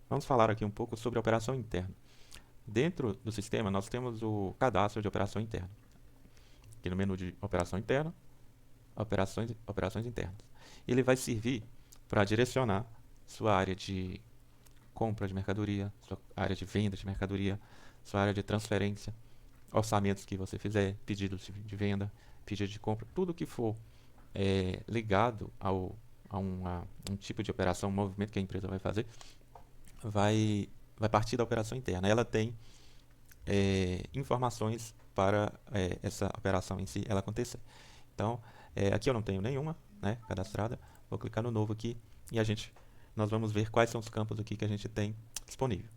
Vamos falar aqui um pouco sobre a operação interna. Dentro do sistema, nós temos o cadastro de operação interna. Aqui no menu de operação interna, operações internas. Ele vai servir para direcionar sua área de compra de mercadoria, sua área de venda de mercadoria, sua área de transferência, orçamentos que você fizer, pedidos de venda, pedido de compra, tudo que for ligado a um tipo de operação, um movimento que a empresa vai fazer, vai partir da operação interna. Ela tem informações para essa operação em si ela acontecer. Então, aqui eu não tenho nenhuma, né, cadastrada. Vou clicar no novo aqui e nós vamos ver quais são os campos aqui que a gente tem disponível.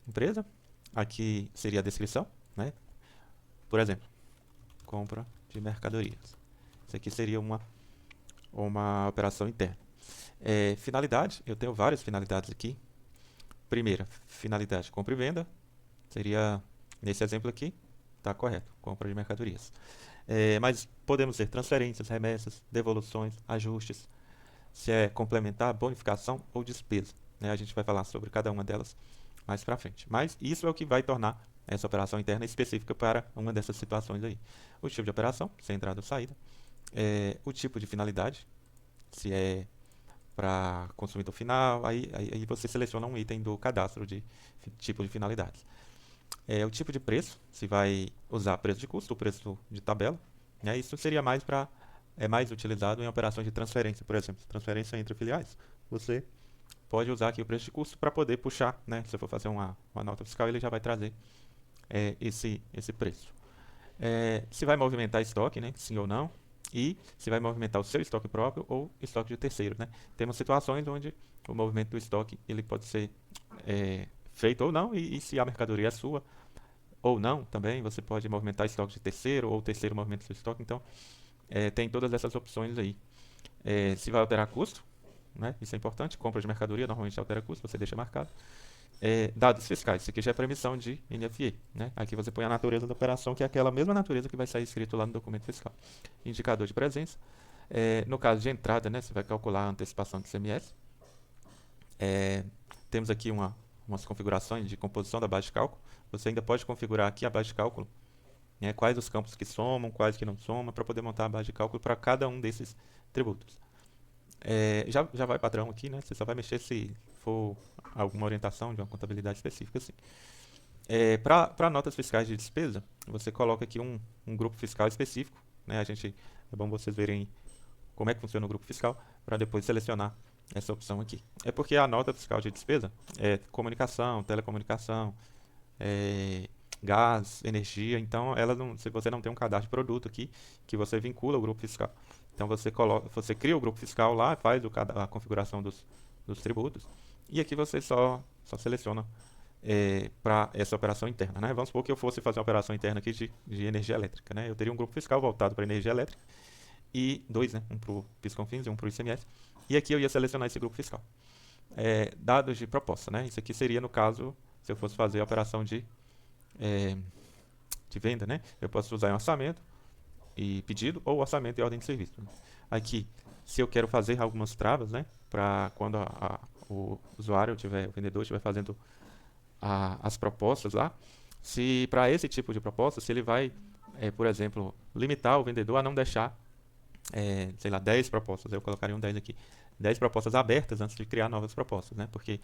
Empresa, aqui seria a descrição, né? Por exemplo, compra de mercadorias. Isso aqui seria uma operação interna. Finalidade, eu tenho várias finalidades aqui. Primeira, finalidade compra e venda, seria nesse exemplo aqui, está correto, compra de mercadorias. Mas podemos ter transferências, remessas, devoluções, ajustes, se é complementar, bonificação ou despesa. Né? A gente vai falar sobre cada uma delas mais para frente. Mas isso é o que vai tornar essa operação interna específica para uma dessas situações aí. O tipo de operação, se é entrada ou saída, o tipo de finalidade, se é para consumidor final, aí você seleciona um item do cadastro de tipo de finalidades. O tipo de preço, se vai usar preço de custo ou preço de tabela, né? Isso seria mais utilizado em operações de transferência, por exemplo, transferência entre filiais. Você pode usar aqui o preço de custo para poder puxar, né? Se você for fazer uma nota fiscal, ele já vai trazer esse preço. Se vai movimentar estoque, né? Sim ou não. E se vai movimentar o seu estoque próprio ou estoque de terceiro, né? Temos situações onde o movimento do estoque ele pode ser feito ou não, e se a mercadoria é sua ou não também, você pode movimentar estoque de terceiro ou o terceiro movimenta seu estoque. Então, tem todas essas opções aí. Se vai alterar custo, né? Isso é importante. Compra de mercadoria normalmente altera custo, você deixa marcado. Dados fiscais, isso aqui já é permissão de NFE. Né? Aqui você põe a natureza da operação, que é aquela mesma natureza que vai sair escrito lá no documento fiscal. Indicador de presença. No caso de entrada, né, você vai calcular a antecipação de CMS. Temos aqui umas configurações de composição da base de cálculo. Você ainda pode configurar aqui a base de cálculo, né, quais os campos que somam, quais que não somam, para poder montar a base de cálculo para cada um desses tributos. Já vai padrão aqui, né? Você só vai mexer se for alguma orientação de uma contabilidade específica, assim. Para notas fiscais de despesa, você coloca aqui um grupo fiscal específico, né? É bom vocês verem como é que funciona o grupo fiscal, para depois selecionar essa opção aqui. É porque a nota fiscal de despesa é comunicação, telecomunicação, é, gás, energia, então se você não tem um cadastro de produto aqui, que você vincula o grupo fiscal. Então você cria o grupo fiscal lá, faz a configuração dos tributos, e aqui você só seleciona para essa operação interna. Né? Vamos supor que eu fosse fazer uma operação interna aqui de energia elétrica. Né? Eu teria um grupo fiscal voltado para energia elétrica, e dois, né? Um para o PIS/COFINS e um para o ICMS. E aqui eu ia selecionar esse grupo fiscal. Dados de proposta, né? Isso aqui seria no caso se eu fosse fazer a operação é, de venda, né? Eu posso usar em orçamento e pedido ou orçamento e ordem de serviço. Aqui, se eu quero fazer algumas travas, né? Para quando o usuário o vendedor estiver fazendo as propostas lá, se para esse tipo de proposta, se ele vai, por exemplo, limitar o vendedor a não deixar sei lá, 10 propostas, eu colocaria um 10 aqui, 10 propostas abertas antes de criar novas propostas, né? Porque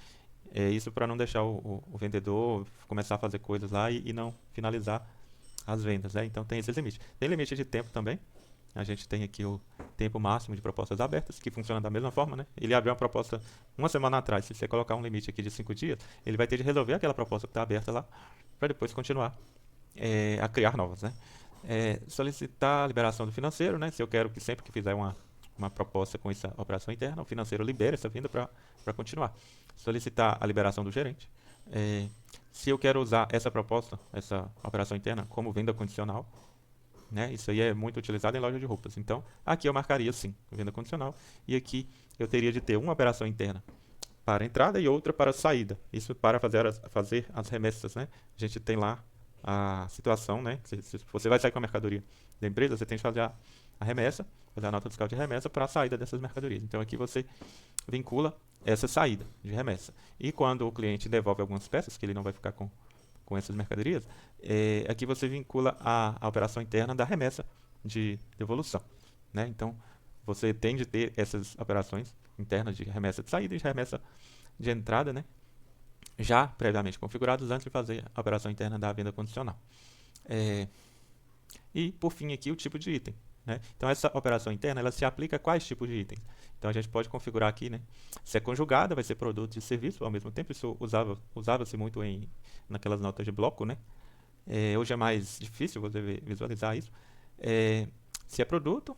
isso para não deixar o vendedor começar a fazer coisas lá e não finalizar as vendas, né? Então tem esse limite. Tem limite de tempo também. A gente tem aqui o tempo máximo de propostas abertas, que funciona da mesma forma, né? Ele abriu uma proposta uma semana atrás, se você colocar um limite aqui de 5 dias, ele vai ter de resolver aquela proposta que está aberta lá, para depois continuar a criar novas, né? Solicitar a liberação do financeiro, né? Se eu quero que sempre que fizer uma proposta com essa operação interna, o financeiro libera essa venda para continuar. Solicitar a liberação do gerente. Se eu quero usar essa proposta, essa operação interna, como venda condicional, né? Isso aí é muito utilizado em loja de roupas. Então, aqui eu marcaria sim, venda condicional. E aqui eu teria de ter uma operação interna para entrada e outra para saída. Isso para fazer as remessas, né? A gente tem lá a situação, né? Se você vai sair com a mercadoria da empresa, você tem que fazer a remessa, fazer a nota fiscal de remessa para a saída dessas mercadorias. Então aqui você vincula essa saída de remessa. E quando o cliente devolve algumas peças, que ele não vai ficar com essas mercadorias, aqui você vincula a operação interna da remessa de devolução, né? Então você tem de ter essas operações internas de remessa de saída e de remessa de entrada, né? Já previamente configurados antes de fazer a operação interna da venda condicional. E, por fim, aqui o tipo de item, né? Então, essa operação interna ela se aplica a quais tipos de itens? Então, a gente pode configurar aqui, né? Se é conjugada, vai ser produto e serviço ao mesmo tempo. Isso usava-se muito naquelas notas de bloco, né? Hoje é mais difícil você visualizar isso. Se é produto,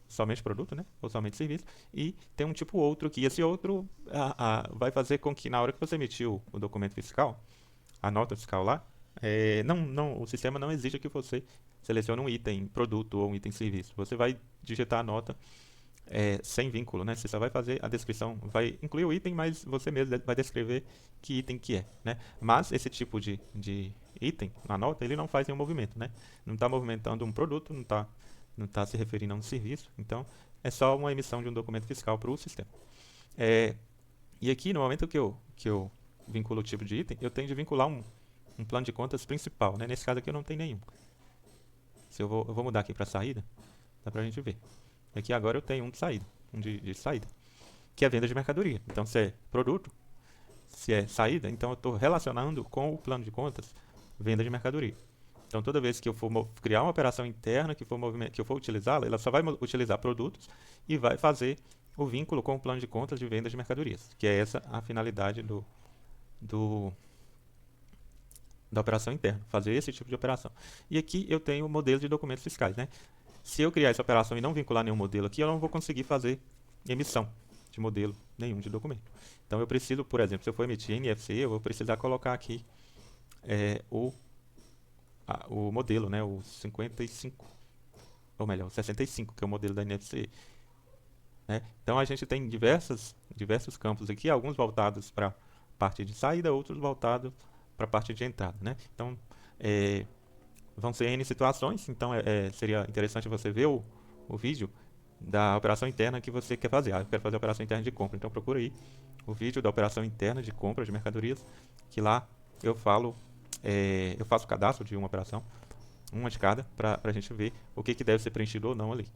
somente produto, né? Ou somente serviço. E tem um tipo outro que esse outro vai fazer com que na hora que você emitiu o documento fiscal, a nota fiscal lá, o sistema não exige que você selecione um item produto ou um item serviço. Você vai digitar a nota sem vínculo, né? Você só vai fazer a descrição, vai incluir o item, mas você mesmo vai descrever que item que é, né? Mas esse tipo de item na nota, ele não faz nenhum movimento, né? Não está movimentando um produto, não tá se referindo a um serviço. Então, é só uma emissão de um documento fiscal para o sistema. E aqui, no momento que eu vinculo o tipo de item, eu tenho de vincular um plano de contas principal, né? Nesse caso aqui eu não tenho nenhum. Se eu vou mudar aqui para saída, dá para a gente ver. Aqui agora eu tenho um de saída, de saída, que é venda de mercadoria. Então, se é produto, se é saída, então eu estou relacionando com o plano de contas venda de mercadoria. Então, toda vez que eu for criar uma operação interna que eu for utilizá-la, ela só vai utilizar produtos e vai fazer o vínculo com o plano de contas de vendas de mercadorias, que é essa a finalidade da operação interna, fazer esse tipo de operação. E aqui eu tenho o modelo de documentos fiscais, né? Se eu criar essa operação e não vincular nenhum modelo aqui, eu não vou conseguir fazer emissão de modelo nenhum de documento. Então eu preciso, por exemplo, se eu for emitir NFC, eu vou precisar colocar aqui o modelo, né? O 55, ou melhor, o 65, que é o modelo da NFC. Né? Então a gente tem diversos campos aqui, alguns voltados para a parte de saída, outros voltados para a parte de entrada, né? Então, vão ser N situações, então seria interessante você ver o vídeo da operação interna que você quer fazer. Eu quero fazer a operação interna de compra, então procura aí o vídeo da operação interna de compra de mercadorias, que lá eu faço o cadastro de uma operação, uma de cada, para a gente ver o que deve ser preenchido ou não ali.